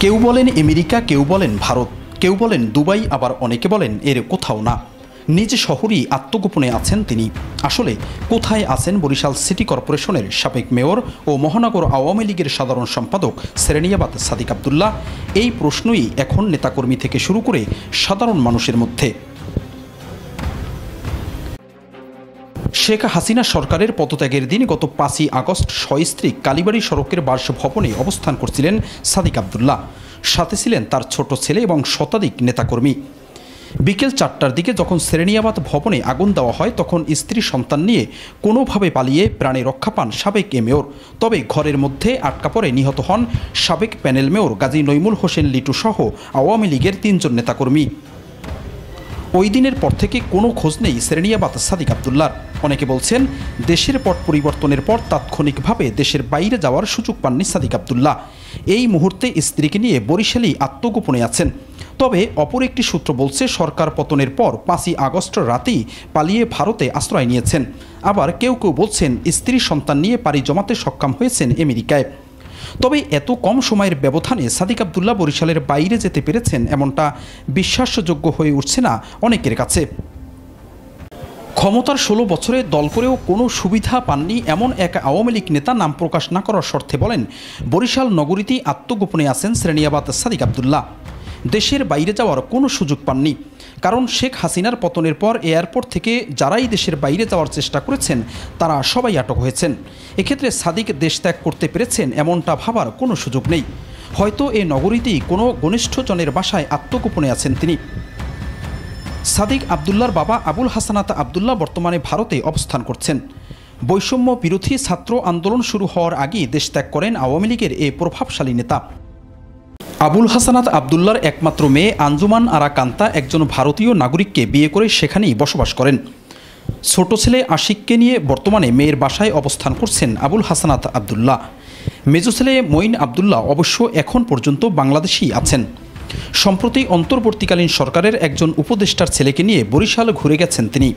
কেউ বলেন আমেরিকা, কেউ বলেন ভারত, কেউ বলেন দুবাই, আবার অনেকে বলেন এর কোথাও না। নিজ শহরেই আত্মগোপনে আছেন তিনি। আসলে কোথায় আছেন বরিশাল সিটি কর্পোরেশনের সাবেক মেয়র ও মহানগর আওয়ামী লীগের সাধারণ সম্পাদক সেরেনিয়াবাদ সাদিক আবদুল্লাহ? এই প্রশ্নই এখন নেতাকর্মী থেকে শুরু করে সাধারণ মানুষের মধ্যে। শেখ হাসিনা সরকারের পদত্যাগের দিন গত 5ই আগস্ট সস্ত্রীক কালীবাড়ি সড়কের বাসভবনে অবস্থান করছিলেন সাদিক আবদুল্লাহ। সাথে ছিলেন তার ছোট ছেলে এবং শতাধিক নেতাকর্মী। বিকেল 4টার দিকে যখন সেরেনিয়াবাদ ভবনে আগুন দেওয়া হয়, তখন স্ত্রী সন্তান নিয়ে কোনোভাবে পালিয়ে প্রাণে রক্ষা পান সাবেক এ মেয়র। তবে ঘরের মধ্যে আটকা পড়ে নিহত হন সাবেক প্যানেল মেয়র গাজী নইমুল হোসেন লিটু সহ আওয়ামী লীগের 3 জন নেতাকর্মী। ওই দিনের পর থেকে কোনো খোঁজ নেই সেরেনিয়াবাদ সাদিক আবদুল্লাহর। অনেকে বলছেন দেশের পট পরিবর্তনের পর তাৎক্ষণিকভাবে দেশের বাইরে যাওয়ার সুযোগ পাননি সাদিক আবদুল্লাহ। এই মুহূর্তে স্ত্রীকে নিয়ে বরিশালেই আত্মগোপনে আছেন। তবে অপর একটি সূত্র বলছে সরকার পতনের পর 5ই আগস্ট রাতেই পালিয়ে ভারতে আশ্রয় নিয়েছেন। আবার কেউ কেউ বলছেন স্ত্রী সন্তান নিয়ে পাড়ি জমাতে সক্ষম হয়েছেন আমেরিকায়। তবে এত কম সময়ের ব্যবধানে সাদিক আবদুল্লাহ বরিশালের বাইরে যেতে পেরেছেন, এমনটা বিশ্বাসযোগ্য হয়ে উঠছে না অনেকের কাছে। ক্ষমতার 16 বছরে দল করেও কোনো সুবিধা পাননি এমন এক আওয়ামী লীগ নেতা নাম প্রকাশ না করার শর্তে বলেন বরিশাল নগরীতেই আত্মগোপনে আছেন সেরেনিয়াবাদ সাদিক আবদুল্লাহ। দেশের বাইরে যাওয়ার কোনো সুযোগ পাননি, কারণ শেখ হাসিনার পতনের পর এয়ারপোর্ট থেকে যারাই দেশের বাইরে যাওয়ার চেষ্টা করেছেন তারা সবাই আটক হয়েছেন। এক্ষেত্রে সাদিক দেশ ত্যাগ করতে পেরেছেন এমনটা ভাবার কোনো সুযোগ নেই। হয়তো এই নগরীতেই কোনো ঘনিষ্ঠজনের বাসায় আত্মগোপনে আছেন তিনি। সাদিক আবদুল্লাহর বাবা আবুল হাসানাত আবদুল্লাহ বর্তমানে ভারতে অবস্থান করছেন। বৈষম্য বিরোধী ছাত্র আন্দোলন শুরু হওয়ার আগেই দেশ ত্যাগ করেন আওয়ামী লীগের এই প্রভাবশালী নেতা। আবুল হাসানাত আবদুল্লাহর একমাত্র মেয়ে আঞ্জুমান আরা কান্তা একজন ভারতীয় নাগরিককে বিয়ে করে সেখানেই বসবাস করেন। ছোট ছেলে আশিককে নিয়ে বর্তমানে মেয়ের বাসায় অবস্থান করছেন আবুল হাসানাত আবদুল্লাহ। মেজ ছেলে মঈন আবদুল্লাহ অবশ্য এখন পর্যন্ত বাংলাদেশেই আছেন। সম্প্রতি অন্তর্বর্তীকালীন সরকারের একজন উপদেষ্টার ছেলেকে নিয়ে বরিশাল ঘুরে গেছেন তিনি।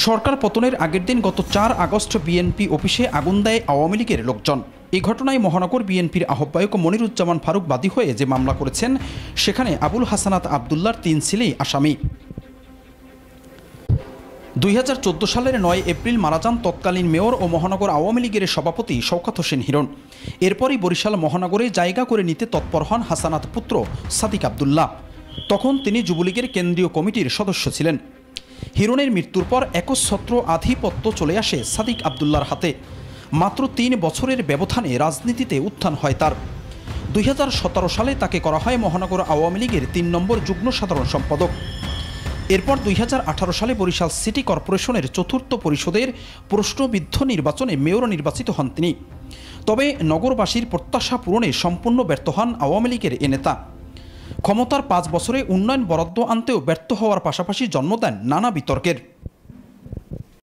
সরকার পতনের আগের দিন গত 4 আগস্ট বিএনপি অফিসে আগুন দেয় আওয়ামী লীগের লোকজন। এই ঘটনায় মহানগর বিএনপির আহ্বায়ক মনিরুজ্জামান ফারুক বাদী হয়ে যে মামলা করেছেন, সেখানে আবুল হাসানাত আবদুল্লাহর 3 ছেলেই আসামি। 2014 সালের 9 এপ্রিল মারা যান তৎকালীন মেয়র ও মহানগর আওয়ামী লীগের সভাপতি শওকত হোসেন হিরণ। এরপরই বরিশাল মহানগরে জায়গা করে নিতে তৎপর হন হাসানাত পুত্র সাদিক আবদুল্লাহ। তখন তিনি যুবলীগের কেন্দ্রীয় কমিটির সদস্য ছিলেন। হিরণের মৃত্যুর পর একচ্ছত্র আধিপত্য চলে আসে সাদিক আবদুল্লাহর হাতে। মাত্র 3 বছরের ব্যবধানে রাজনীতিতে উত্থান হয় তার। 2017 সালে তাকে করা হয় মহানগর আওয়ামী লীগের 3 নম্বর যুগ্ম সাধারণ সম্পাদক। এরপর 2018 সালে বরিশাল সিটি কর্পোরেশনের 4র্থ পরিষদের প্রশ্নবিদ্ধ নির্বাচনে মেয়র নির্বাচিত হন তিনি। তবে নগরবাসীর প্রত্যাশা পূরণে সম্পূর্ণ ব্যর্থ হন আওয়ামী লীগের এ নেতা। ক্ষমতার 5 বছরে উন্নয়ন বরাদ্দ আনতেও ব্যর্থ হওয়ার পাশাপাশি জন্ম দেন নানা বিতর্কের।